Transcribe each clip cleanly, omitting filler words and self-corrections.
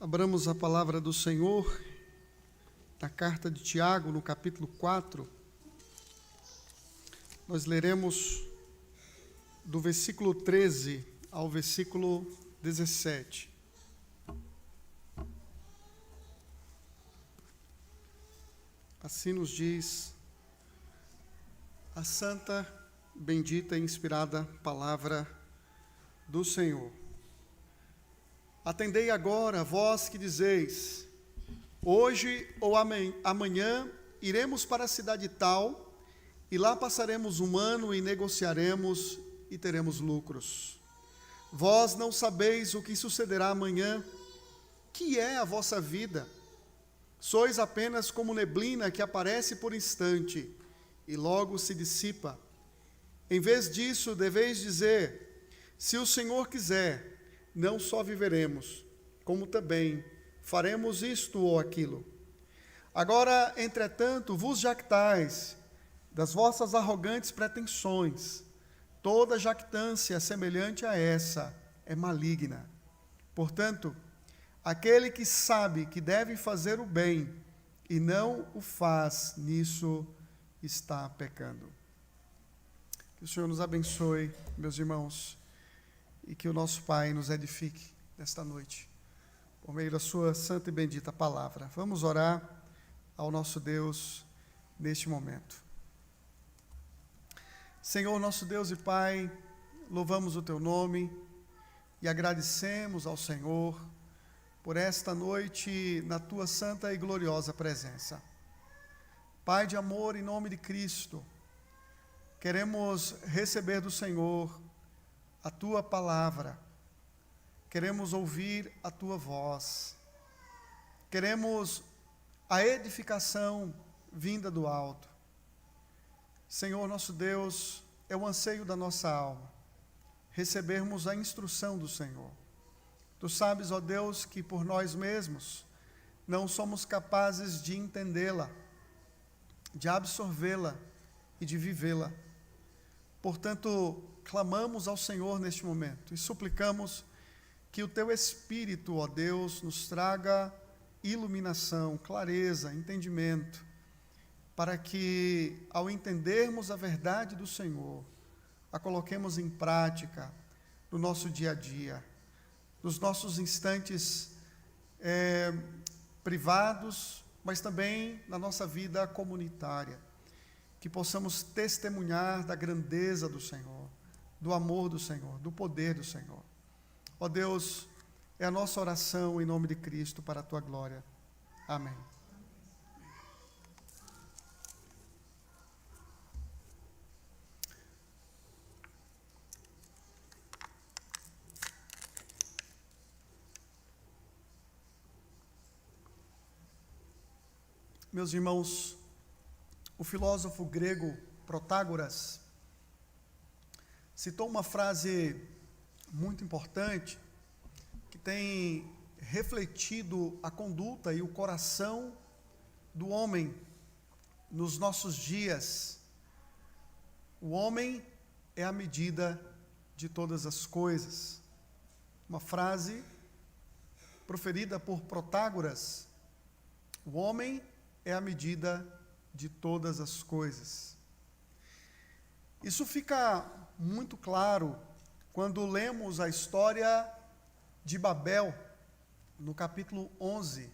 Abramos a palavra do Senhor na carta de Tiago, no capítulo 4. Nós leremos do versículo 13 ao versículo 17. Assim nos diz a santa, bendita e inspirada palavra do Senhor. Atendei agora, vós que dizeis, hoje ou amanhã iremos para a cidade tal, e lá passaremos um ano e negociaremos e teremos lucros. Vós não sabeis o que sucederá amanhã, que é a vossa vida. Sois apenas como neblina que aparece por instante e logo se dissipa. Em vez disso, deveis dizer, se o Senhor quiser, não só viveremos, como também faremos isto ou aquilo. Agora, entretanto, vos jactais das vossas arrogantes pretensões. Toda jactância semelhante a essa é maligna. Portanto, aquele que sabe que deve fazer o bem e não o faz, nisso está pecando. Que o Senhor nos abençoe, meus irmãos, e que o nosso Pai nos edifique nesta noite, por meio da sua santa e bendita palavra. Vamos orar ao nosso Deus neste momento. Senhor, nosso Deus e Pai, louvamos o teu nome e agradecemos ao Senhor por esta noite na tua santa e gloriosa presença. Pai de amor, em nome de Cristo, queremos receber do Senhor a tua palavra, queremos ouvir a tua voz, queremos a edificação vinda do alto. Senhor, nosso Deus, é o anseio da nossa alma, recebermos a instrução do Senhor. Tu sabes, ó Deus, que por nós mesmos não somos capazes de entendê-la, de absorvê-la e de vivê-la. Portanto, clamamos ao Senhor neste momento e suplicamos que o teu Espírito, ó Deus, nos traga iluminação, clareza, entendimento, para que, ao entendermos a verdade do Senhor, a coloquemos em prática no nosso dia a dia, nos nossos instantes privados, mas também na nossa vida comunitária, que possamos testemunhar da grandeza do Senhor, do amor do Senhor, do poder do Senhor. Ó Deus, é a nossa oração em nome de Cristo para a tua glória. Amém. Meus irmãos, o filósofo grego Protágoras citou uma frase muito importante que tem refletido a conduta e o coração do homem nos nossos dias. O homem é a medida de todas as coisas. Uma frase proferida por Protágoras: o homem é a medida de todas as coisas. Isso fica muito claro quando lemos a história de Babel, no capítulo 11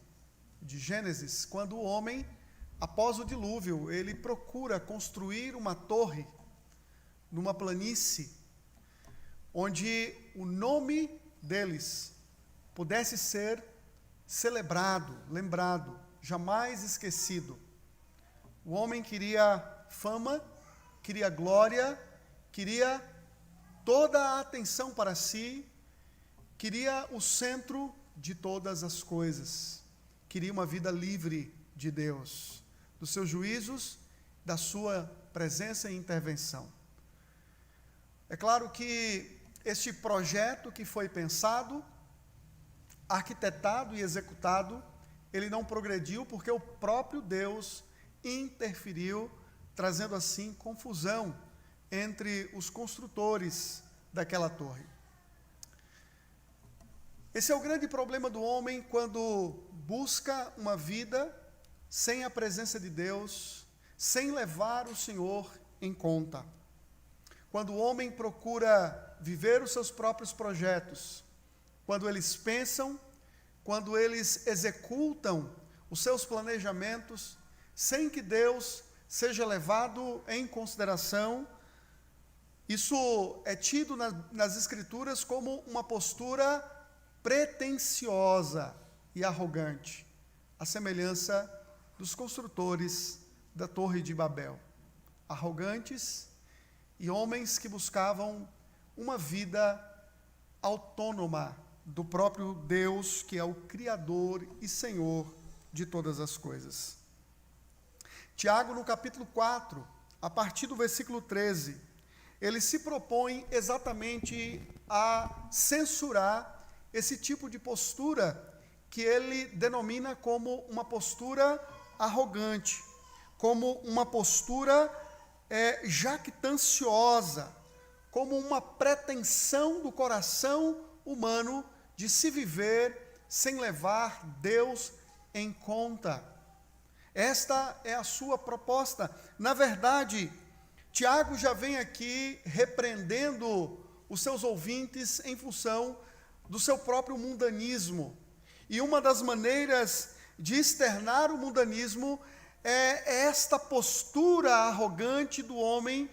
de Gênesis, quando o homem, após o dilúvio, ele procura construir uma torre numa planície, onde o nome deles pudesse ser celebrado, lembrado, jamais esquecido. O homem queria fama, queria glória, queria toda a atenção para si, queria o centro de todas as coisas, queria uma vida livre de Deus, dos seus juízos, da sua presença e intervenção. É claro que este projeto que foi pensado, arquitetado e executado, ele não progrediu porque o próprio Deus interferiu, trazendo assim confusão entre os construtores daquela torre. Esse é o grande problema do homem quando busca uma vida sem a presença de Deus, sem levar o Senhor em conta. Quando o homem procura viver os seus próprios projetos, quando eles pensam, quando eles executam os seus planejamentos, sem que Deus seja levado em consideração, isso é tido nas Escrituras como uma postura pretensiosa e arrogante, à semelhança dos construtores da Torre de Babel. Arrogantes e homens que buscavam uma vida autônoma do próprio Deus, que é o Criador e Senhor de todas as coisas. Tiago, no capítulo 4, a partir do versículo 13, ele se propõe exatamente a censurar esse tipo de postura que ele denomina como uma postura arrogante, como uma postura jactanciosa, como uma pretensão do coração humano de se viver sem levar Deus em conta. Esta é a sua proposta. Na verdade, Tiago já vem aqui repreendendo os seus ouvintes em função do seu próprio mundanismo. E uma das maneiras de externar o mundanismo é esta postura arrogante do homem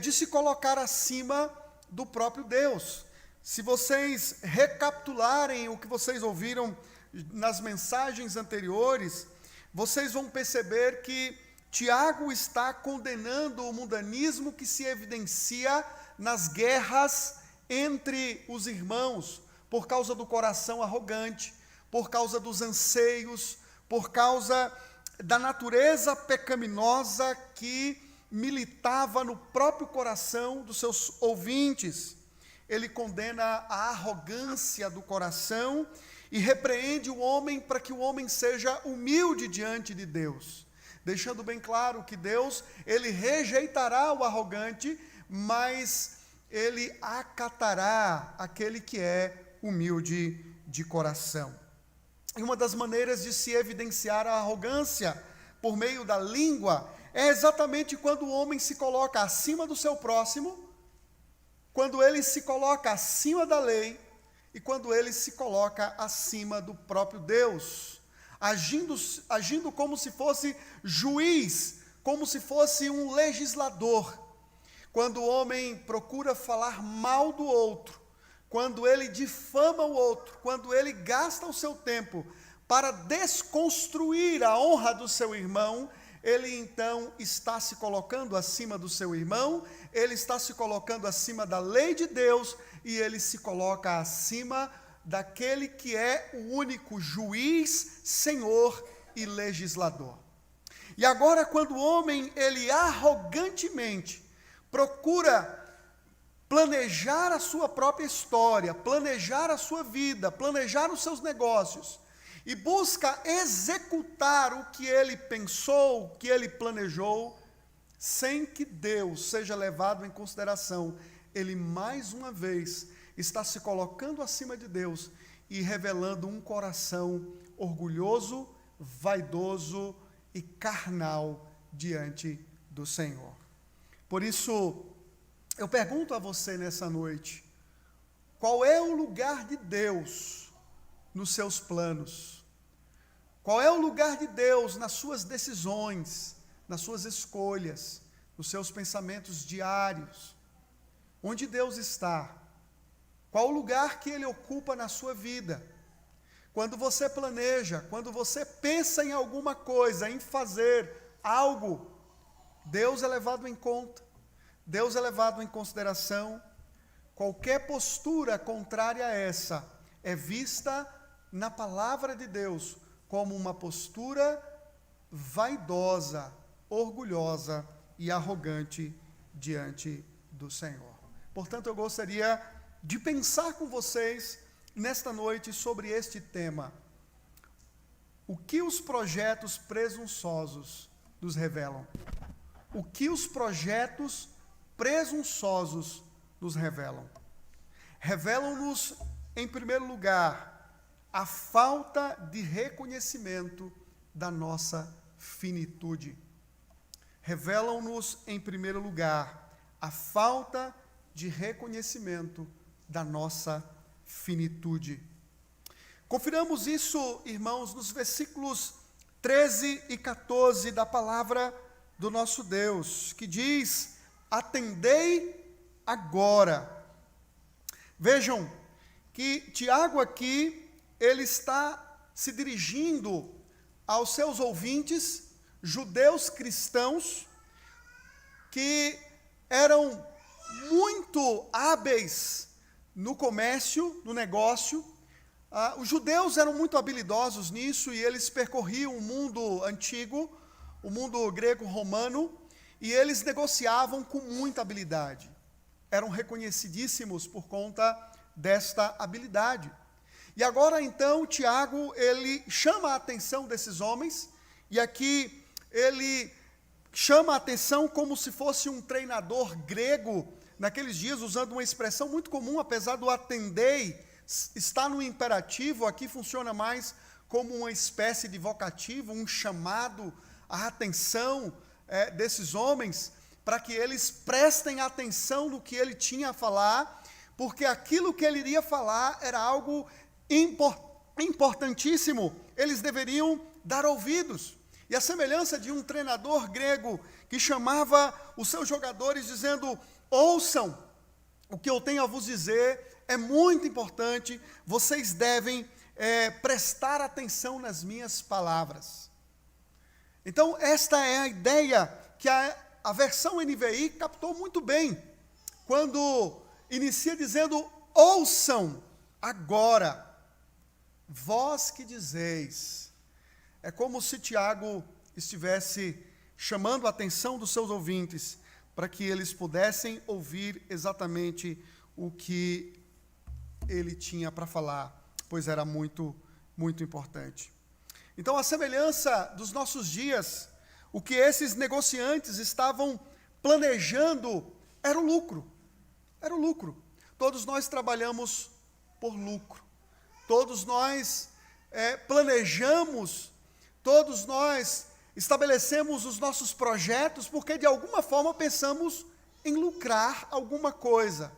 de se colocar acima do próprio Deus. Se vocês recapitularem o que vocês ouviram nas mensagens anteriores, vocês vão perceber que Tiago está condenando o mundanismo que se evidencia nas guerras entre os irmãos, por causa do coração arrogante, por causa dos anseios, por causa da natureza pecaminosa que militava no próprio coração dos seus ouvintes. Ele condena a arrogância do coração e repreende o homem para que o homem seja humilde diante de Deus, deixando bem claro que Deus, ele rejeitará o arrogante, mas ele acatará aquele que é humilde de coração. E uma das maneiras de se evidenciar a arrogância por meio da língua é exatamente quando o homem se coloca acima do seu próximo, quando ele se coloca acima da lei e quando ele se coloca acima do próprio Deus, agindo como se fosse juiz, como se fosse um legislador. Quando o homem procura falar mal do outro, quando ele difama o outro, quando ele gasta o seu tempo para desconstruir a honra do seu irmão, ele então está se colocando acima do seu irmão, ele está se colocando acima da lei de Deus e ele se coloca acima daquele que é o único juiz, senhor e legislador. E agora, quando o homem, ele arrogantemente procura planejar a sua própria história, planejar a sua vida, planejar os seus negócios, e busca executar o que ele pensou, o que ele planejou, sem que Deus seja levado em consideração, ele mais uma vez está se colocando acima de Deus e revelando um coração orgulhoso, vaidoso e carnal diante do Senhor. Por isso, eu pergunto a você nessa noite, qual é o lugar de Deus nos seus planos? Qual é o lugar de Deus nas suas decisões, nas suas escolhas, nos seus pensamentos diários? Onde Deus está? Qual o lugar que Ele ocupa na sua vida? Quando você planeja, quando você pensa em alguma coisa, em fazer algo, Deus é levado em conta, Deus é levado em consideração. Qualquer postura contrária a essa é vista na palavra de Deus como uma postura vaidosa, orgulhosa e arrogante diante do Senhor. Portanto, eu gostaria de pensar com vocês nesta noite sobre este tema. O que os projetos presunçosos nos revelam? O que os projetos presunçosos nos revelam? Revelam-nos em primeiro lugar, a falta de reconhecimento da nossa finitude. Revelam-nos, em primeiro lugar, a falta de reconhecimento da nossa finitude. Confiramos isso, irmãos, nos versículos 13 e 14 da palavra do nosso Deus, que diz: atendei agora. Vejam que Tiago aqui, ele está se dirigindo aos seus ouvintes, judeus cristãos, que eram muito hábeis no comércio, no negócio. Os judeus eram muito habilidosos nisso, e eles percorriam o mundo antigo, o mundo grego-romano, e eles negociavam com muita habilidade. Eram reconhecidíssimos por conta desta habilidade. E agora, então, Tiago, ele chama a atenção desses homens, e aqui ele chama a atenção como se fosse um treinador grego, naqueles dias, usando uma expressão muito comum, apesar do atendei está no imperativo, aqui funciona mais como uma espécie de vocativo, um chamado à atenção desses homens, para que eles prestem atenção no que ele tinha a falar, porque aquilo que ele iria falar era algo importantíssimo, eles deveriam dar ouvidos. E a semelhança de um treinador grego que chamava os seus jogadores dizendo: ouçam, o que eu tenho a vos dizer é muito importante, vocês devem prestar atenção nas minhas palavras. Então, esta é a ideia que a versão NVI captou muito bem, quando inicia dizendo: ouçam agora, vós que dizeis. É como se Tiago estivesse chamando a atenção dos seus ouvintes, para que eles pudessem ouvir exatamente o que ele tinha para falar, pois era muito, muito importante. Então, a semelhança dos nossos dias, o que esses negociantes estavam planejando era o lucro. Era o lucro. Todos nós trabalhamos por lucro. Todos nós planejamos, todos nós estabelecemos os nossos projetos porque, de alguma forma, pensamos em lucrar alguma coisa.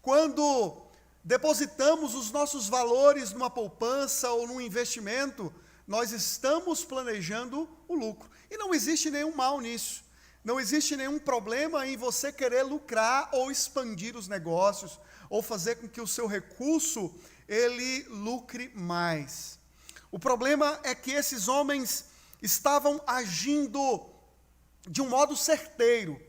Quando depositamos os nossos valores numa poupança ou num investimento, nós estamos planejando o lucro. E não existe nenhum mal nisso. Não existe nenhum problema em você querer lucrar ou expandir os negócios, ou fazer com que o seu recurso, ele lucre mais. O problema é que esses homens estavam agindo de um modo certeiro.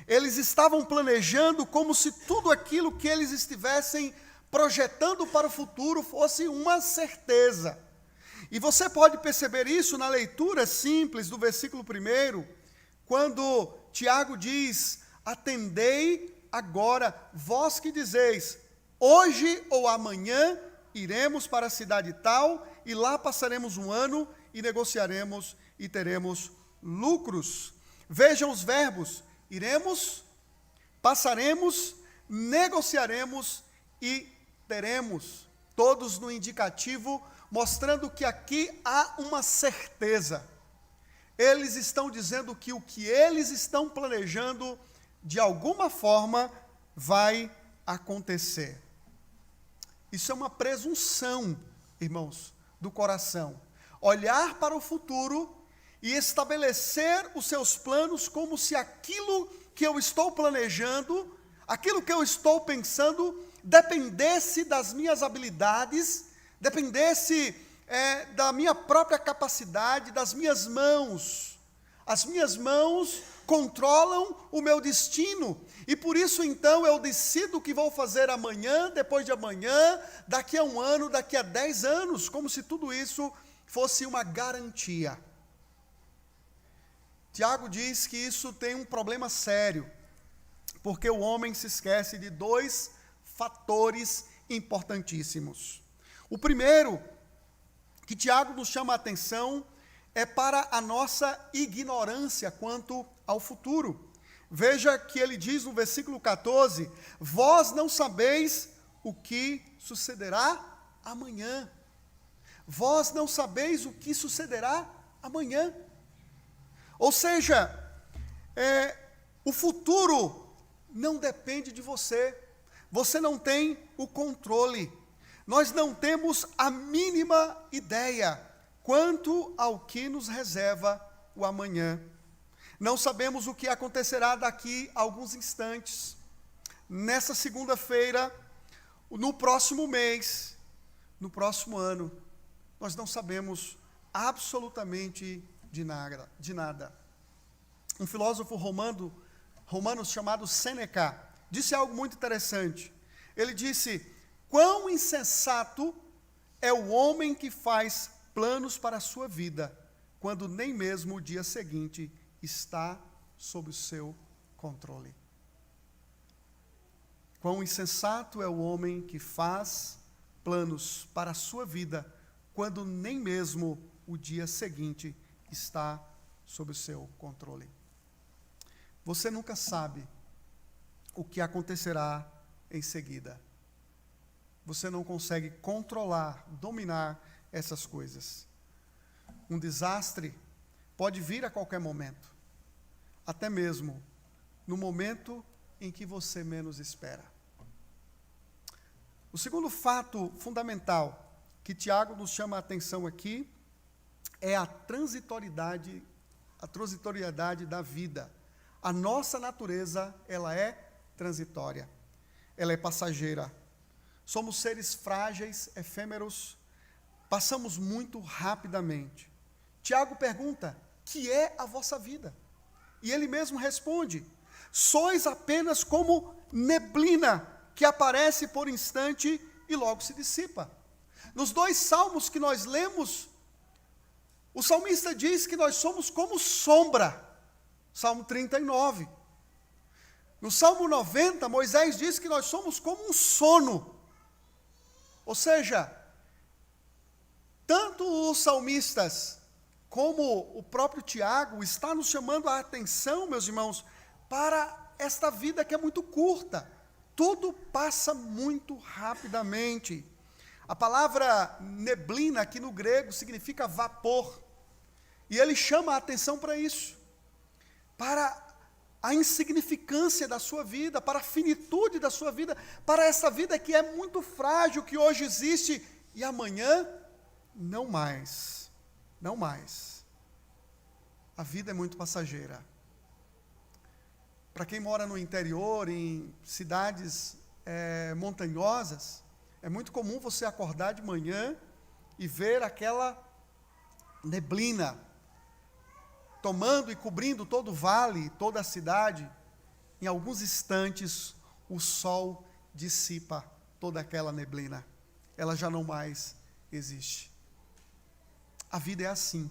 Eles estavam planejando como se tudo aquilo que eles estivessem projetando para o futuro fosse uma certeza. E você pode perceber isso na leitura simples do versículo 1, quando Tiago diz: atendei agora, vós que dizeis, hoje ou amanhã iremos para a cidade tal, e lá passaremos um ano, e negociaremos, e teremos lucros. Vejam os verbos: iremos, passaremos, negociaremos e teremos, todos no indicativo, mostrando que aqui há uma certeza. Eles estão dizendo que o que eles estão planejando, de alguma forma, vai acontecer. Isso é uma presunção, irmãos, do coração. Olhar para o futuro e estabelecer os seus planos como se aquilo que eu estou planejando, aquilo que eu estou pensando, dependesse das minhas habilidades, dependesse da minha própria capacidade, das minhas mãos. As minhas mãos controlam o meu destino, e por isso então eu decido o que vou fazer amanhã, depois de amanhã, daqui a um ano, daqui a 10 anos, como se tudo isso fosse uma garantia. Tiago diz que isso tem um problema sério, porque o homem se esquece de 2 fatores importantíssimos. O primeiro, que Tiago nos chama a atenção, é para a nossa ignorância quanto ao futuro. Veja que ele diz no versículo 14: vós não sabeis o que sucederá amanhã. Vós não sabeis o que sucederá amanhã. Ou seja, o futuro não depende de você. Você não tem o controle. Nós não temos a mínima ideia quanto ao que nos reserva o amanhã. Não sabemos o que acontecerá daqui a alguns instantes. Nessa segunda-feira, no próximo mês, no próximo ano, nós não sabemos absolutamente de nada. Um filósofo romano chamado Sêneca disse algo muito interessante. Ele disse: quão insensato é o homem que faz planos para a sua vida, quando nem mesmo o dia seguinte está sob o seu controle. Quão insensato é o homem que faz planos para a sua vida, quando nem mesmo o dia seguinte está sob o seu controle. Você nunca sabe o que acontecerá em seguida. Você não consegue controlar, dominar essas coisas. Um desastre pode vir a qualquer momento, até mesmo no momento em que você menos espera. O segundo fato fundamental que Tiago nos chama a atenção aqui é a transitoriedade da vida. A nossa natureza, ela é transitória, ela é passageira. Somos seres frágeis, efêmeros, passamos muito rapidamente. Tiago pergunta: que é a vossa vida? E ele mesmo responde: sois apenas como neblina que aparece por instante e logo se dissipa. Nos 2 salmos que nós lemos, o salmista diz que nós somos como sombra. Salmo 39. No Salmo 90, Moisés diz que nós somos como um sono. Ou seja, tanto os salmistas como o próprio Tiago está nos chamando a atenção, meus irmãos, para esta vida que é muito curta. Tudo passa muito rapidamente. A palavra neblina aqui no grego significa vapor. E ele chama a atenção para isso. Para a insignificância da sua vida, para a finitude da sua vida, para essa vida que é muito frágil, que hoje existe e amanhã não mais. Não mais. A vida é muito passageira. Para quem mora no interior, em cidades montanhosas, é muito comum você acordar de manhã e ver aquela neblina tomando e cobrindo todo o vale, toda a cidade. Em alguns instantes, o sol dissipa toda aquela neblina. Ela já não mais existe. A vida é assim.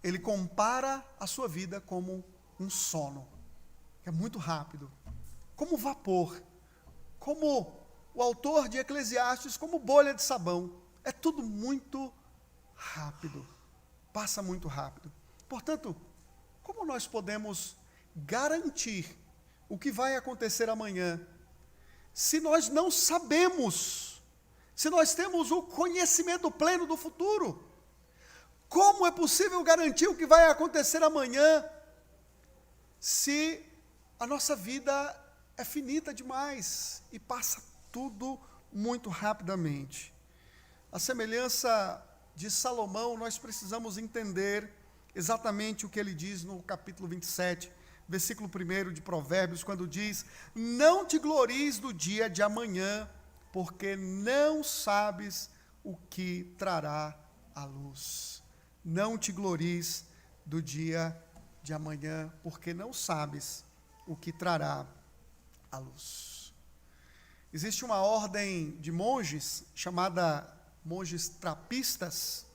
Ele compara a sua vida como um sono, que é muito rápido, como vapor, como o autor de Eclesiastes, como bolha de sabão. É tudo muito rápido, passa muito rápido. Portanto, como nós podemos garantir o que vai acontecer amanhã, se nós não sabemos, se nós temos o conhecimento pleno do futuro? Como é possível garantir o que vai acontecer amanhã, se a nossa vida é finita demais e passa tudo muito rapidamente? A semelhança de Salomão, nós precisamos entender exatamente o que ele diz no capítulo 27, versículo 1 de Provérbios, quando diz: não te glories do dia de amanhã, porque não sabes o que trará a luz. Não te glories do dia de amanhã, porque não sabes o que trará a luz. Existe uma ordem de monges, chamada monges trapistas,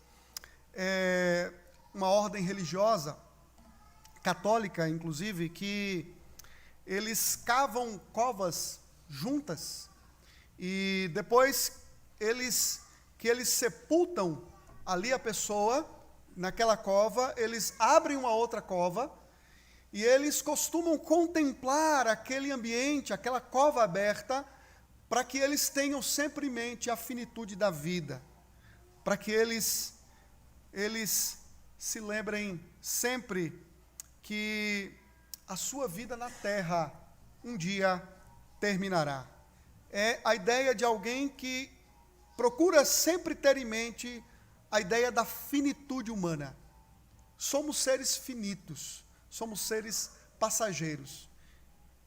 uma ordem religiosa, católica inclusive, que eles cavam covas juntas, e depois que eles sepultam ali a pessoa, naquela cova, eles abrem uma outra cova, e eles costumam contemplar aquele ambiente, aquela cova aberta, para que eles tenham sempre em mente a finitude da vida, para que eles se lembrem sempre que a sua vida na terra um dia terminará. É a ideia de alguém que procura sempre ter em mente a ideia da finitude humana. Somos seres finitos, somos seres passageiros.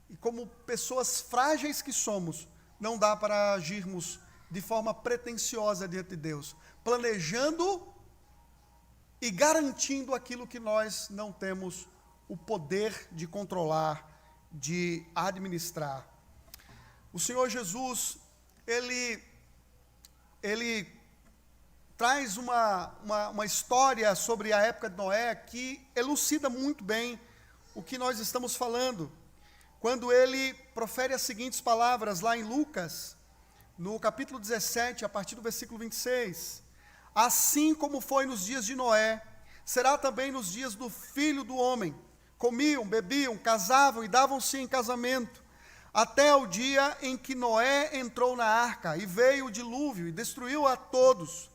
E como pessoas frágeis que somos, não dá para agirmos de forma pretensiosa diante de Deus, planejando e garantindo aquilo que nós não temos o poder de controlar, de administrar. O Senhor Jesus, Ele traz uma história sobre a época de Noé que elucida muito bem o que nós estamos falando. Quando ele profere as seguintes palavras lá em Lucas, no capítulo 17, a partir do versículo 26. Assim como foi nos dias de Noé, será também nos dias do Filho do Homem. Comiam, bebiam, casavam e davam-se em casamento, até o dia em que Noé entrou na arca, e veio o dilúvio e destruiu a todos.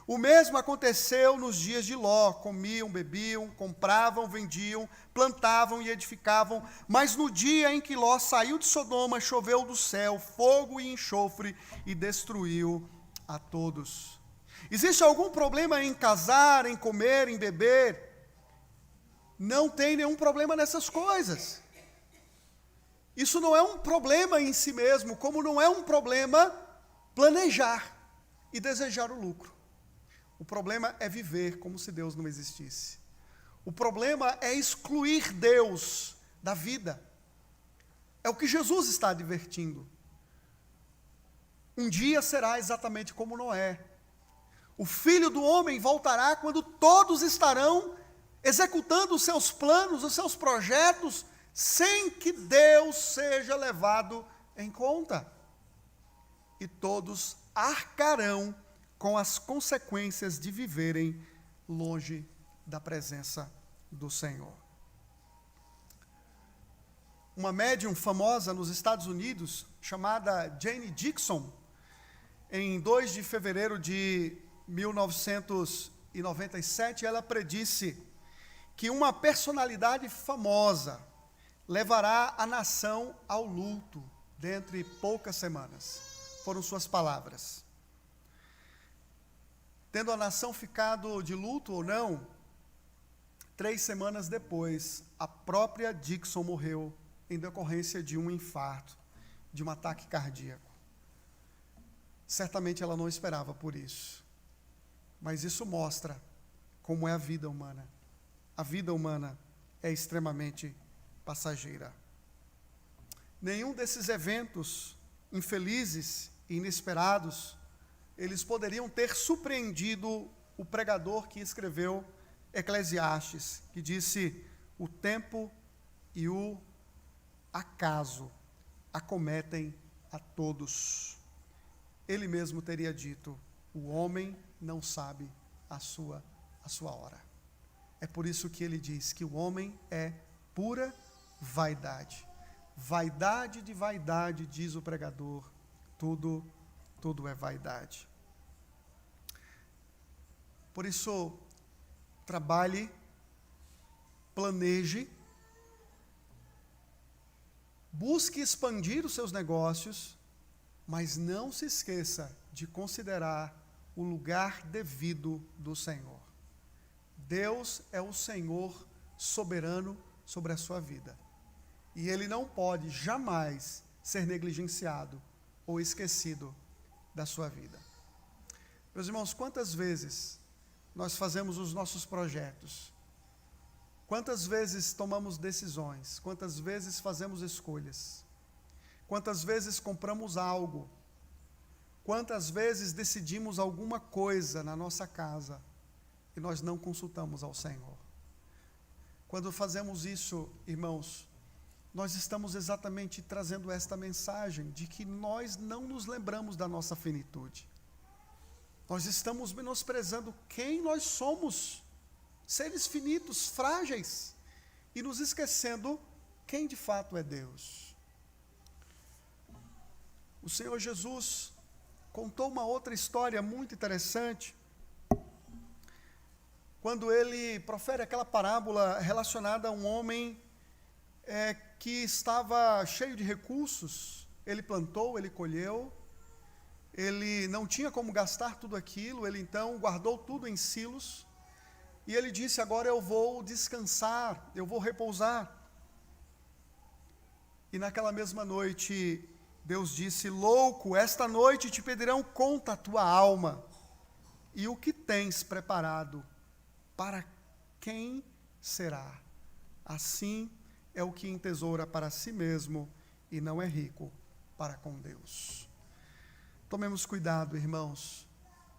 O mesmo aconteceu nos dias de Ló. Comiam, bebiam, compravam, vendiam, plantavam e edificavam. Mas no dia em que Ló saiu de Sodoma, choveu do céu fogo e enxofre e destruiu a todos. Existe algum problema em casar, em comer, em beber? Não tem nenhum problema nessas coisas. Isso não é um problema em si mesmo, como não é um problema planejar e desejar o lucro. O problema é viver como se Deus não existisse. O problema é excluir Deus da vida. É o que Jesus está advertindo. Um dia será exatamente como Noé. O Filho do Homem voltará quando todos estarão executando os seus planos, os seus projetos, sem que Deus seja levado em conta. E todos arcarão com as consequências de viverem longe da presença do Senhor. Uma médium famosa nos Estados Unidos, chamada Jane Dixon, em 2 de fevereiro de 1997, ela predisse que uma personalidade famosa levará a nação ao luto dentro de poucas semanas. Foram suas palavras. Tendo a nação ficado de luto ou não, 3 semanas depois, a própria Dixon morreu em decorrência de um infarto, de um ataque cardíaco. Certamente ela não esperava por isso. Mas isso mostra como é a vida humana. A vida humana é extremamente passageira. Nenhum desses eventos infelizes e inesperados, eles poderiam ter surpreendido o pregador que escreveu Eclesiastes, que disse: o tempo e o acaso acometem a todos. Ele mesmo teria dito: o homem não sabe a sua hora. É por isso que ele diz que o homem é pura vaidade. Vaidade de vaidade, diz o pregador, tudo é vaidade. Por isso, trabalhe, planeje, busque expandir os seus negócios, mas não se esqueça de considerar o lugar devido do Senhor. Deus é o Senhor soberano sobre a sua vida. E Ele não pode jamais ser negligenciado ou esquecido da sua vida. Meus irmãos, quantas vezes nós fazemos os nossos projetos? Quantas vezes tomamos decisões? Quantas vezes fazemos escolhas? Quantas vezes compramos algo? Quantas vezes decidimos alguma coisa na nossa casa e nós não consultamos ao Senhor? Quando fazemos isso, irmãos, nós estamos exatamente trazendo esta mensagem de que nós não nos lembramos da nossa finitude. Nós estamos menosprezando quem nós somos, seres finitos, frágeis, e nos esquecendo quem de fato é Deus. o Senhor Jesus contou uma outra história muito interessante, quando ele profere aquela parábola relacionada a um homem que estava cheio de recursos. Ele plantou, ele colheu, ele não tinha como gastar tudo aquilo, ele então guardou tudo em silos, e ele disse: agora eu vou descansar, eu vou repousar. E naquela mesma noite, Deus disse: louco, esta noite te pedirão conta a tua alma, e o que tens preparado, para quem será? Assim é o que entesoura para si mesmo, e não é rico para com Deus. Tomemos cuidado, irmãos,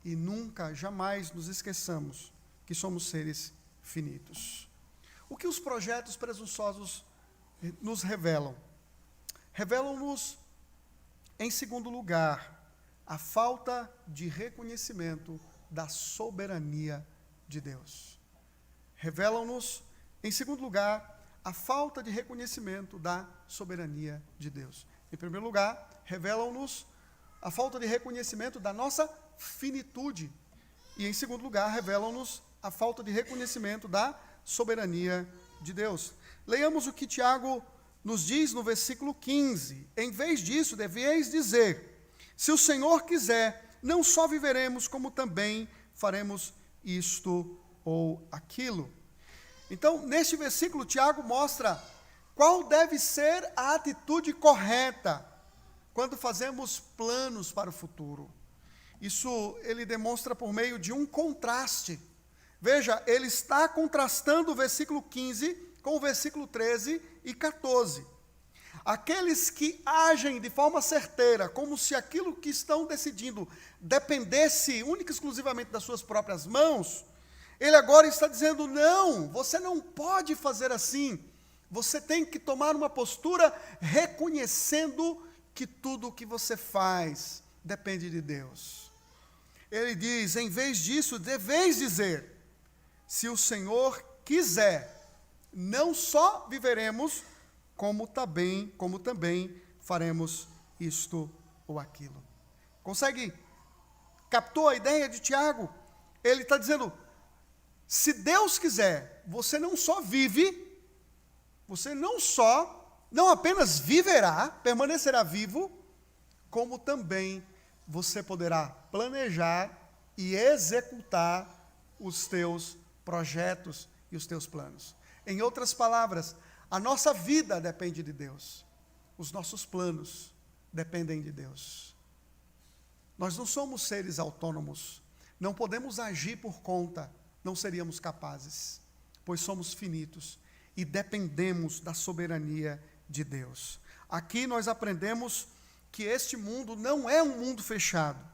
e nunca, jamais nos esqueçamos que somos seres finitos. O que os projetos presunçosos nos revelam? Revelam-nos, em segundo lugar, a falta de reconhecimento da soberania de Deus. Revelam-nos, em segundo lugar, a falta de reconhecimento da soberania de Deus. Em primeiro lugar, revelam-nos a falta de reconhecimento da nossa finitude. E, em segundo lugar, revelam-nos a falta de reconhecimento da soberania de Deus. Leiamos o que Tiago nos diz no versículo 15. Em vez disso, deveis dizer: se o Senhor quiser, não só viveremos, como também faremos isto ou aquilo. Então, neste versículo, Tiago mostra qual deve ser a atitude correta quando fazemos planos para o futuro. Isso ele demonstra por meio de um contraste. Veja, ele está contrastando o versículo 15 com o versículo 13 e 14. Aqueles que agem de forma certeira, como se aquilo que estão decidindo dependesse única e exclusivamente das suas próprias mãos, ele agora está dizendo: não, você não pode fazer assim. Você tem que tomar uma postura reconhecendo que tudo o que você faz depende de Deus. Ele diz: em vez disso, deveis dizer: se o Senhor quiser, não só viveremos, como também faremos isto ou aquilo. Consegue? Captou a ideia de Tiago? Ele está dizendo: se Deus quiser, você não só vive, você não apenas viverá, permanecerá vivo, como também você poderá planejar e executar os teus projetos e os teus planos. Em outras palavras, a nossa vida depende de Deus. Os nossos planos dependem de Deus. Nós não somos seres autônomos. Não podemos agir por conta. Não seríamos capazes, pois somos finitos e dependemos da soberania de Deus. Aqui nós aprendemos que este mundo não é um mundo fechado.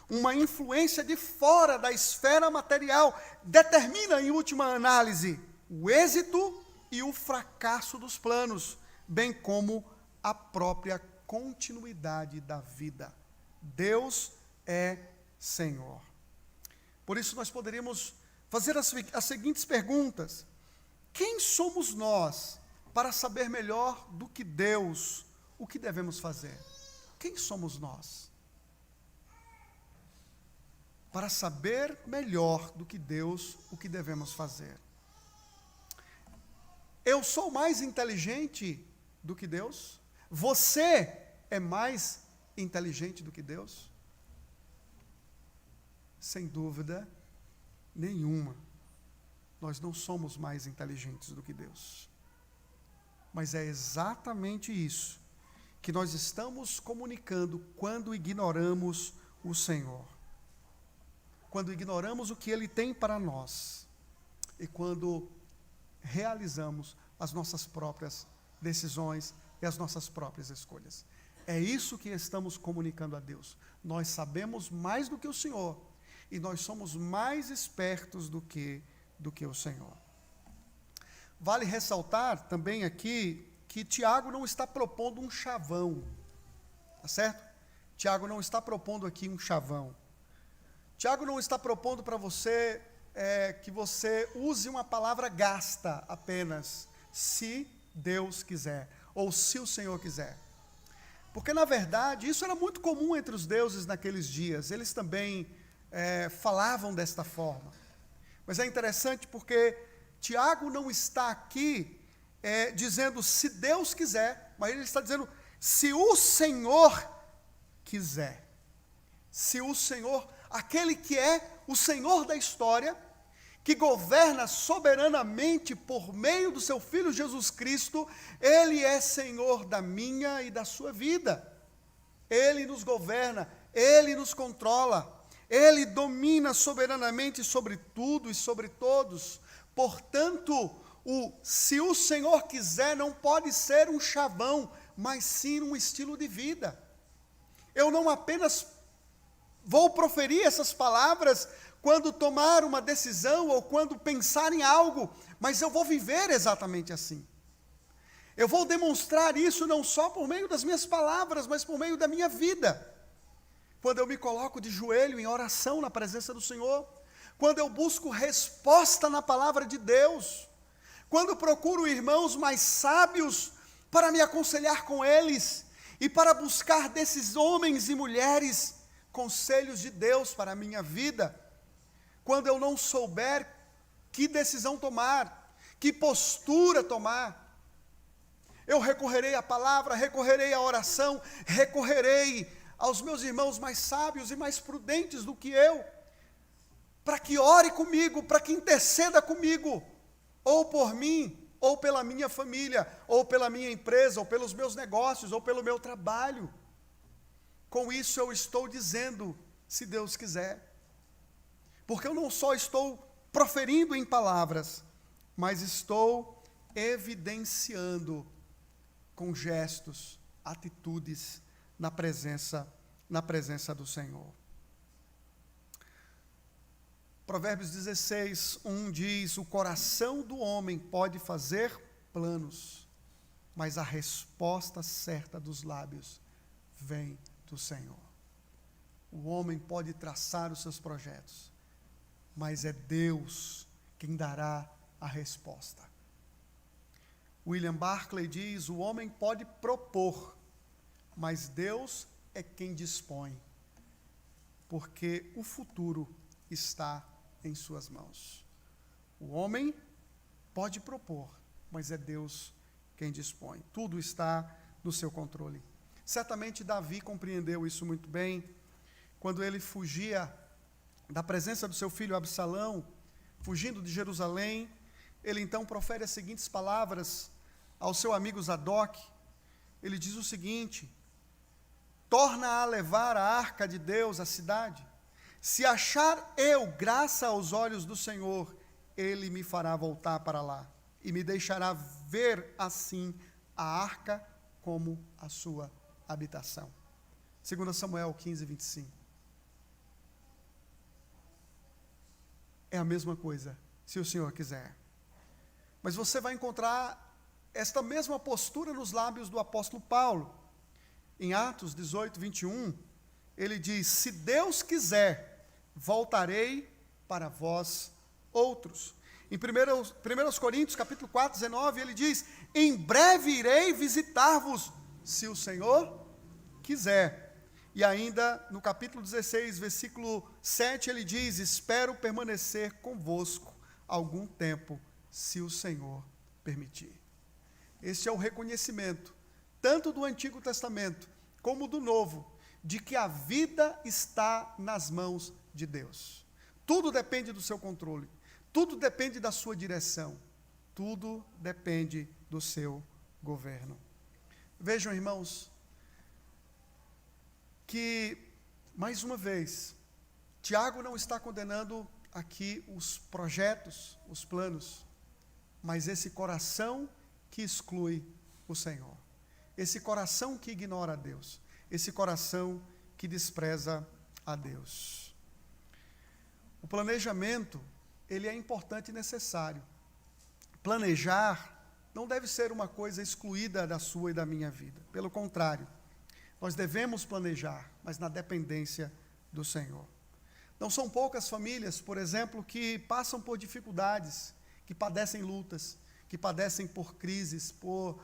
Uma influência de fora da esfera material determina, em última análise, o êxito e o fracasso dos planos, bem como a própria continuidade da vida. Deus é Senhor. Por isso nós poderíamos fazer as seguintes perguntas: quem somos nós para saber melhor do que Deus o que devemos fazer? Quem somos nós para saber melhor do que Deus o que devemos fazer? Eu sou mais inteligente do que Deus? Você é mais inteligente do que Deus? Sem dúvida nenhuma. Nós não somos mais inteligentes do que Deus. Mas é exatamente isso que nós estamos comunicando quando ignoramos o Senhor. Quando ignoramos o que Ele tem para nós. E quando realizamos as nossas próprias decisões e as nossas próprias escolhas. É isso que estamos comunicando a Deus. Nós sabemos mais do que o Senhor. E nós somos mais espertos do que o Senhor. Vale ressaltar também aqui que Tiago não está propondo um chavão. Tá certo? Tiago não está propondo aqui um chavão. Tiago não está propondo para você que você use uma palavra gasta apenas, se Deus quiser, ou se o Senhor quiser. Porque, na verdade, isso era muito comum entre os deuses naqueles dias. Eles também falavam desta forma. Mas é interessante porque Tiago não está aqui dizendo se Deus quiser, mas ele está dizendo se o Senhor quiser. Se o Senhor, aquele que é o Senhor da história, que governa soberanamente por meio do seu Filho Jesus Cristo, Ele é Senhor da minha e da sua vida. Ele nos governa, Ele nos controla, Ele domina soberanamente sobre tudo e sobre todos. Portanto, se o Senhor quiser, não pode ser um chavão, mas sim um estilo de vida. Eu não apenas vou proferir essas palavras quando tomar uma decisão ou quando pensar em algo, mas eu vou viver exatamente assim. Eu vou demonstrar isso não só por meio das minhas palavras, mas por meio da minha vida. Quando eu me coloco de joelho em oração na presença do Senhor, quando eu busco resposta na palavra de Deus, quando procuro irmãos mais sábios para me aconselhar com eles e para buscar desses homens e mulheres conselhos de Deus para a minha vida, quando eu não souber que decisão tomar, que postura tomar, eu recorrerei à palavra, recorrerei à oração, recorrerei aos meus irmãos mais sábios e mais prudentes do que eu, para que ore comigo, para que interceda comigo, ou por mim, ou pela minha família, ou pela minha empresa, ou pelos meus negócios, ou pelo meu trabalho. Com isso eu estou dizendo, se Deus quiser. Porque eu não só estou proferindo em palavras, mas estou evidenciando com gestos, atitudes na presença do Senhor. Provérbios 16, 1 diz: o coração do homem pode fazer planos, mas a resposta certa dos lábios vem do Senhor. O homem pode traçar os seus projetos, mas é Deus quem dará a resposta. William Barclay diz: o homem pode propor, mas Deus é quem dispõe, porque o futuro está em suas mãos. O homem pode propor, mas é Deus quem dispõe. Tudo está no seu controle. Certamente Davi compreendeu isso muito bem, quando ele fugia da presença do seu filho Absalão, fugindo de Jerusalém. Ele então profere as seguintes palavras ao seu amigo Zadok. Ele diz o seguinte: torna a levar a arca de Deus à cidade. Se achar eu graça aos olhos do Senhor, Ele me fará voltar para lá, e me deixará ver assim a arca como a sua habitação. 2 Samuel 15, 25. É a mesma coisa, se o Senhor quiser. Mas você vai encontrar esta mesma postura nos lábios do apóstolo Paulo. Em Atos 18, 21, ele diz: se Deus quiser, voltarei para vós outros. Em 1 Coríntios, capítulo 4, 19, ele diz: em breve irei visitar-vos, se o Senhor quiser. E ainda no capítulo 16, versículo 7, ele diz: espero permanecer convosco algum tempo, se o Senhor permitir. Este é o reconhecimento, tanto do Antigo Testamento como do Novo, de que a vida está nas mãos de Deus. Tudo depende do seu controle, tudo depende da sua direção, tudo depende do seu governo. Vejam, irmãos, que, mais uma vez, Tiago não está condenando aqui os projetos, os planos, mas esse coração que exclui o Senhor, esse coração que ignora a Deus, esse coração que despreza a Deus. O planejamento, ele é importante e necessário. Planejar não deve ser uma coisa excluída da sua e da minha vida. Pelo contrário, nós devemos planejar, mas na dependência do Senhor. Não são poucas famílias, por exemplo, que passam por dificuldades, que padecem lutas, que padecem por crises, por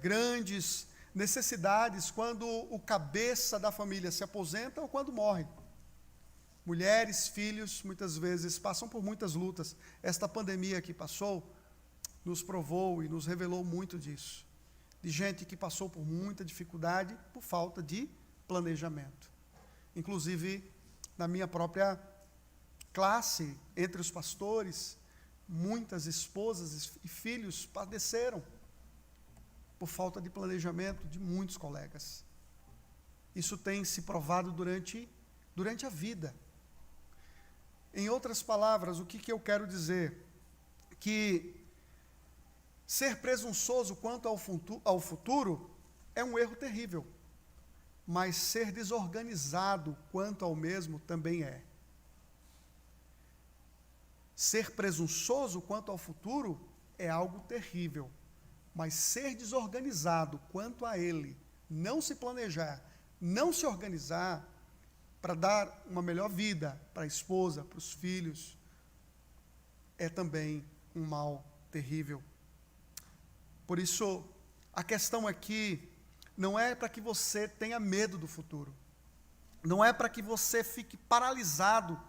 grandes necessidades quando o cabeça da família se aposenta ou quando morre. Mulheres, filhos, muitas vezes passam por muitas lutas. Esta pandemia que passou nos provou e nos revelou muito disso. De gente que passou por muita dificuldade por falta de planejamento. Inclusive, na minha própria classe, entre os pastores, muitas esposas e filhos padeceram por falta de planejamento de muitos colegas. Isso tem se provado durante a vida. Em outras palavras, o que eu quero dizer? Que ser presunçoso quanto ao futuro é um erro terrível, mas ser desorganizado quanto ao mesmo também é. Ser presunçoso quanto ao futuro é algo terrível, mas ser desorganizado quanto a ele, não se planejar, não se organizar para dar uma melhor vida para a esposa, para os filhos, é também um mal terrível. Por isso, a questão aqui não é para que você tenha medo do futuro, não é para que você fique paralisado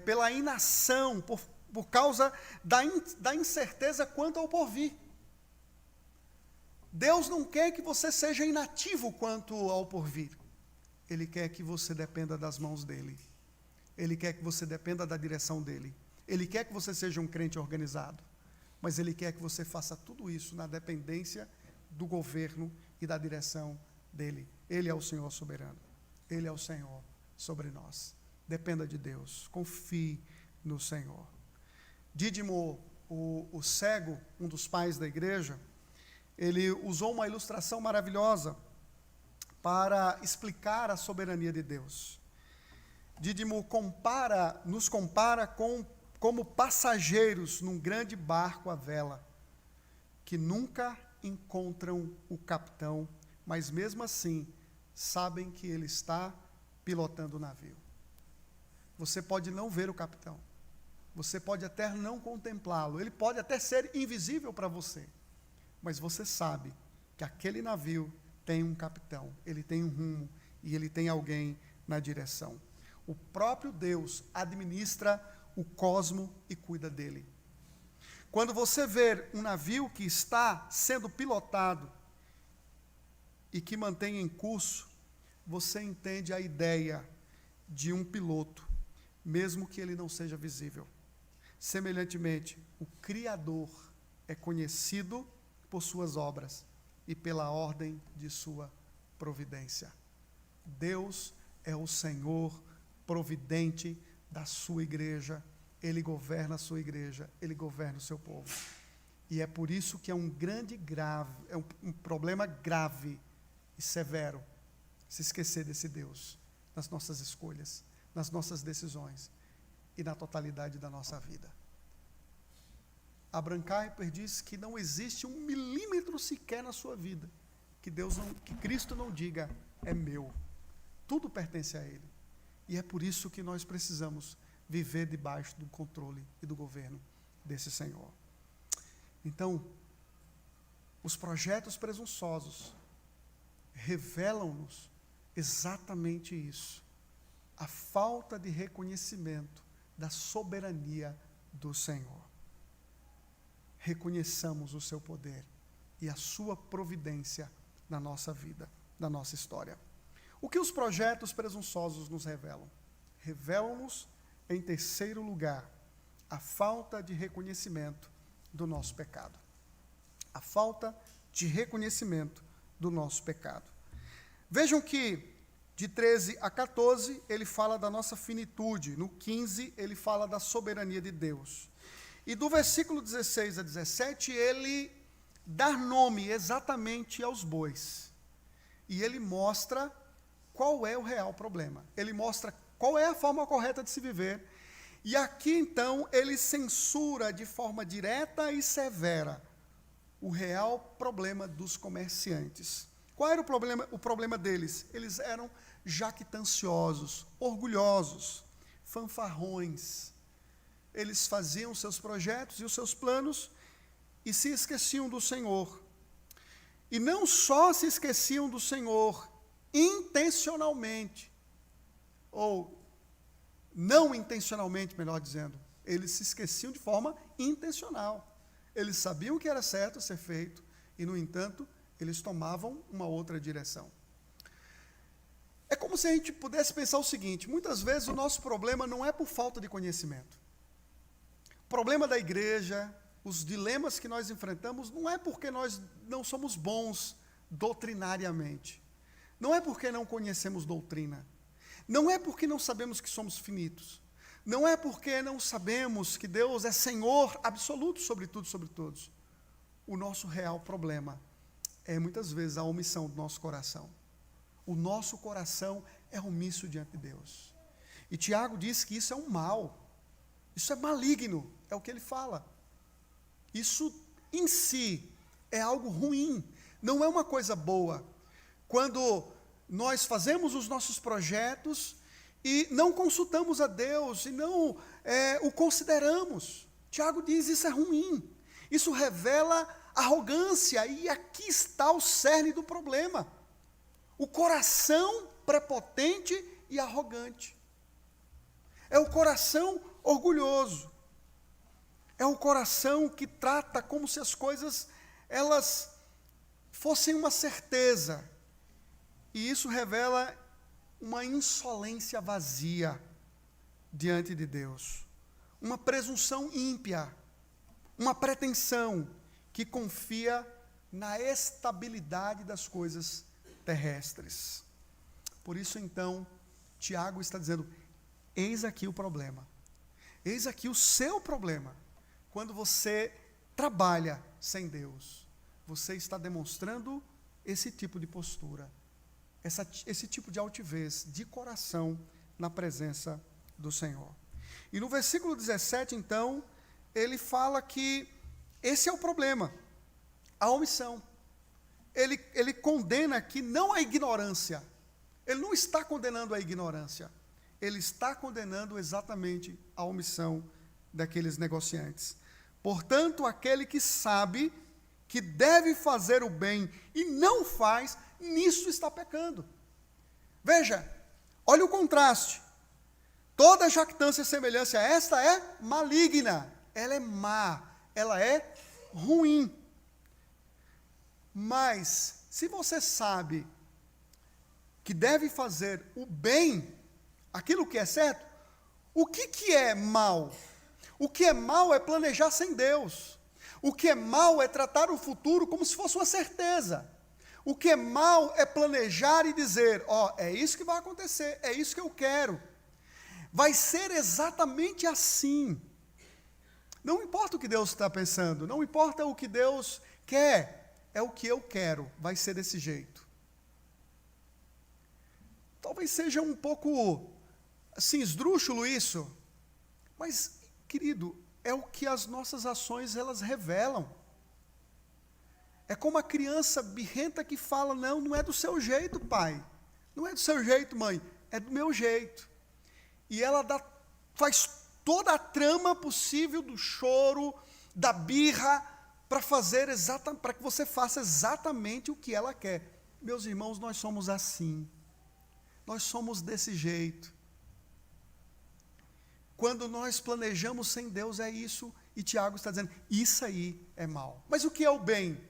pela inação, por causa da incerteza quanto ao porvir. Deus não quer que você seja inativo quanto ao porvir. Ele quer que você dependa das mãos dele. Ele quer que você dependa da direção dele. Ele quer que você seja um crente organizado. Mas ele quer que você faça tudo isso na dependência do governo e da direção dele. Ele é o Senhor soberano. Ele é o Senhor sobre nós. Dependa de Deus. Confie no Senhor. Dídimo, o cego, um dos pais da igreja, ele usou uma ilustração maravilhosa para explicar a soberania de Deus. Dídimo nos compara como passageiros num grande barco à vela, que nunca encontram o capitão, mas mesmo assim sabem que ele está pilotando o navio. Você pode não ver o capitão, você pode até não contemplá-lo, ele pode até ser invisível para você, mas você sabe que aquele navio tem um capitão, ele tem um rumo e ele tem alguém na direção. O próprio Deus administra o cosmo e cuida dele. Quando você ver um navio que está sendo pilotado e que mantém em curso, você entende a ideia de um piloto, mesmo que ele não seja visível. Semelhantemente, o Criador é conhecido por suas obras e pela ordem de sua providência. Deus é o Senhor providente da sua igreja, ele governa a sua igreja, ele governa o seu povo. E é por isso que é um problema grave e severo se esquecer desse Deus nas nossas escolhas, nas nossas decisões e na totalidade da nossa vida. Abraham Kuyper diz que não existe 1 milímetro sequer na sua vida que Cristo não diga, é meu. Tudo pertence a Ele. E é por isso que nós precisamos viver debaixo do controle e do governo desse Senhor. Então, os projetos presunçosos revelam-nos exatamente isso. A falta de reconhecimento da soberania do Senhor. Reconheçamos o seu poder e a sua providência na nossa vida, na nossa história. O que os projetos presunçosos nos revelam? Revelam-nos, em terceiro lugar, a falta de reconhecimento do nosso pecado. A falta de reconhecimento do nosso pecado. Vejam que de 13 a 14 ele fala da nossa finitude, no 15 ele fala da soberania de Deus. E do versículo 16 a 17, ele dá nome exatamente aos bois. E ele mostra qual é o real problema. Ele mostra qual é a forma correta de se viver. E aqui, então, ele censura de forma direta e severa o real problema dos comerciantes. Qual era o problema deles? Eles eram jactanciosos, orgulhosos, fanfarrões. Eles faziam os seus projetos e os seus planos e se esqueciam do Senhor. E não só se esqueciam do Senhor intencionalmente, ou não intencionalmente, melhor dizendo, eles se esqueciam de forma intencional. Eles sabiam que era certo ser feito, e, no entanto, eles tomavam uma outra direção. É como se a gente pudesse pensar o seguinte: muitas vezes o nosso problema não é por falta de conhecimento. O problema da igreja, os dilemas que nós enfrentamos, não é porque nós não somos bons doutrinariamente. Não é porque não conhecemos doutrina. Não é porque não sabemos que somos finitos. Não é porque não sabemos que Deus é Senhor absoluto sobre tudo e sobre todos. O nosso real problema é, muitas vezes, a omissão do nosso coração. O nosso coração é omisso diante de Deus. E Tiago diz que isso é um mal. Isso é maligno, é o que ele fala. Isso em si é algo ruim, não é uma coisa boa. Quando nós fazemos os nossos projetos e não consultamos a Deus, e não o consideramos. Tiago diz: isso é ruim, isso revela arrogância, e aqui está o cerne do problema. O coração prepotente e arrogante. É o coração orgulhoso. É o coração que trata como se as coisas, elas fossem uma certeza. E isso revela uma insolência vazia diante de Deus. Uma presunção ímpia. Uma pretensão que confia na estabilidade das coisas terrestres. Por isso, então, Tiago está dizendo: eis aqui o problema. Eis aqui o seu problema. Quando você trabalha sem Deus, você está demonstrando esse tipo de postura, esse tipo de altivez de coração na presença do Senhor. E no versículo 17, então, ele fala que esse é o problema, a omissão. Ele condena aqui não a ignorância, ele não está condenando a ignorância, ele está condenando exatamente a omissão daqueles negociantes. Portanto, aquele que sabe que deve fazer o bem e não faz, nisso está pecando. Veja, olha o contraste. Toda jactância e semelhança a esta é maligna, ela é má, ela é ruim. Mas, se você sabe que deve fazer o bem, aquilo que é certo, o que é mal? O que é mal é planejar sem Deus. O que é mal é tratar o futuro como se fosse uma certeza. O que é mal é planejar e dizer: é isso que vai acontecer, é isso que eu quero. Vai ser exatamente assim. Não importa o que Deus está pensando, não importa o que Deus quer, é o que eu quero, vai ser desse jeito. Talvez seja um pouco assim, esdrúxulo isso, mas, querido, é o que as nossas ações elas revelam. É como a criança birrenta que fala: não é do seu jeito, pai. Não é do seu jeito, mãe. É do meu jeito. E ela faz toda a trama possível do choro, da birra, para que você faça exatamente o que ela quer. Meus irmãos, nós somos assim. Nós somos desse jeito. Quando nós planejamos sem Deus, é isso. E Tiago está dizendo: isso aí é mal. Mas o que é o bem?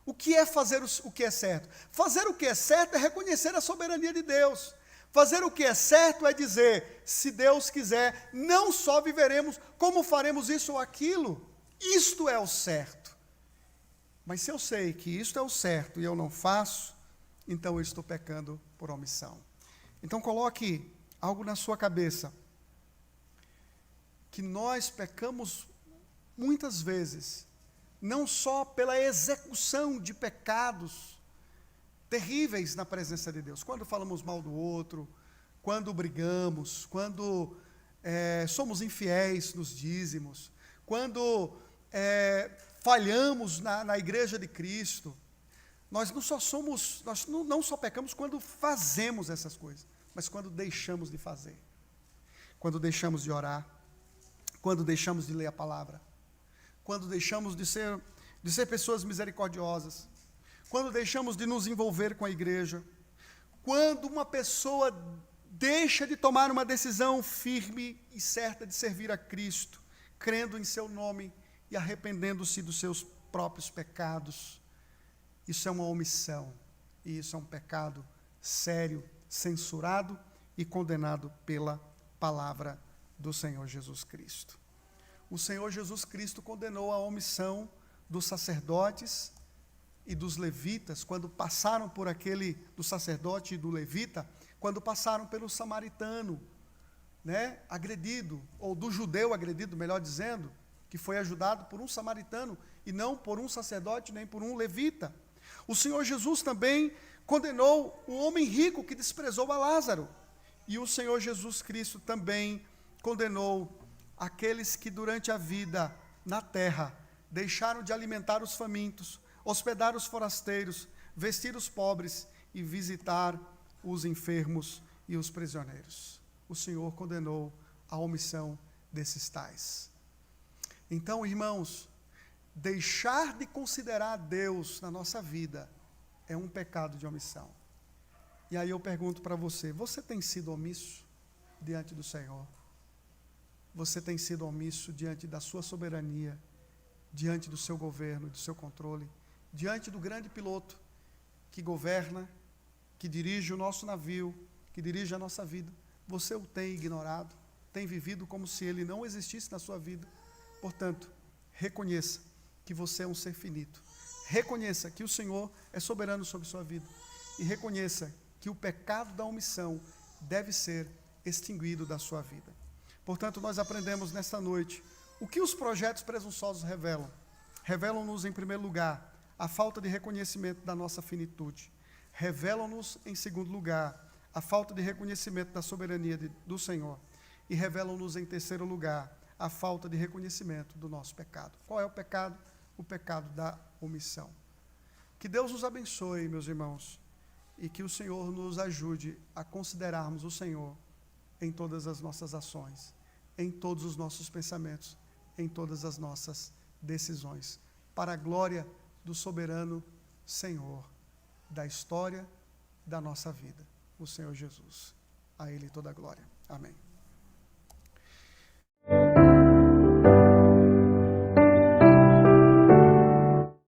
O que é fazer o que é certo? Fazer o que é certo é reconhecer a soberania de Deus. Fazer o que é certo é dizer: se Deus quiser, não só viveremos, como faremos isso ou aquilo. Isto é o certo. Mas se eu sei que isto é o certo e eu não faço, então eu estou pecando por omissão. Então coloque algo na sua cabeça. Que nós pecamos muitas vezes, não só pela execução de pecados terríveis na presença de Deus, quando falamos mal do outro, quando brigamos, quando somos infiéis nos dízimos, quando falhamos na igreja de Cristo. Nós não só pecamos quando fazemos essas coisas, mas quando deixamos de fazer, quando deixamos de orar, quando deixamos de ler a palavra, quando deixamos de ser pessoas misericordiosas, quando deixamos de nos envolver com a igreja, quando uma pessoa deixa de tomar uma decisão firme e certa de servir a Cristo, crendo em seu nome e arrependendo-se dos seus próprios pecados, isso é uma omissão, e isso é um pecado sério, censurado e condenado pela palavra do Senhor Jesus Cristo. O Senhor Jesus Cristo condenou a omissão dos sacerdotes e dos levitas, quando passaram por aquele, do sacerdote e do levita, quando passaram pelo samaritano, agredido, ou do judeu agredido, melhor dizendo, que foi ajudado por um samaritano, e não por um sacerdote, nem por um levita. O Senhor Jesus também condenou o homem rico que desprezou a Lázaro, e o Senhor Jesus Cristo também condenou aqueles que durante a vida na terra deixaram de alimentar os famintos, hospedar os forasteiros, vestir os pobres e visitar os enfermos e os prisioneiros. O Senhor condenou a omissão desses tais. Então, irmãos, deixar de considerar Deus na nossa vida é um pecado de omissão. E aí eu pergunto para você, você tem sido omisso diante do Senhor? Você tem sido omisso diante da sua soberania, diante do seu governo, do seu controle, diante do grande piloto que governa, que dirige o nosso navio, que dirige a nossa vida? Você o tem ignorado, tem vivido como se ele não existisse na sua vida. Portanto, reconheça que você é um ser finito. Reconheça que o Senhor é soberano sobre sua vida. E reconheça que o pecado da omissão deve ser extinguido da sua vida. Portanto, nós aprendemos nesta noite o que os projetos presunçosos revelam. Revelam-nos, em primeiro lugar, a falta de reconhecimento da nossa finitude. Revelam-nos, em segundo lugar, a falta de reconhecimento da soberania do Senhor. E revelam-nos, em terceiro lugar, a falta de reconhecimento do nosso pecado. Qual é o pecado? O pecado da omissão. Que Deus nos abençoe, meus irmãos, e que o Senhor nos ajude a considerarmos o Senhor em todas as nossas ações, em todos os nossos pensamentos, em todas as nossas decisões, para a glória do soberano Senhor da história da nossa vida, o Senhor Jesus. A Ele toda a glória. Amém.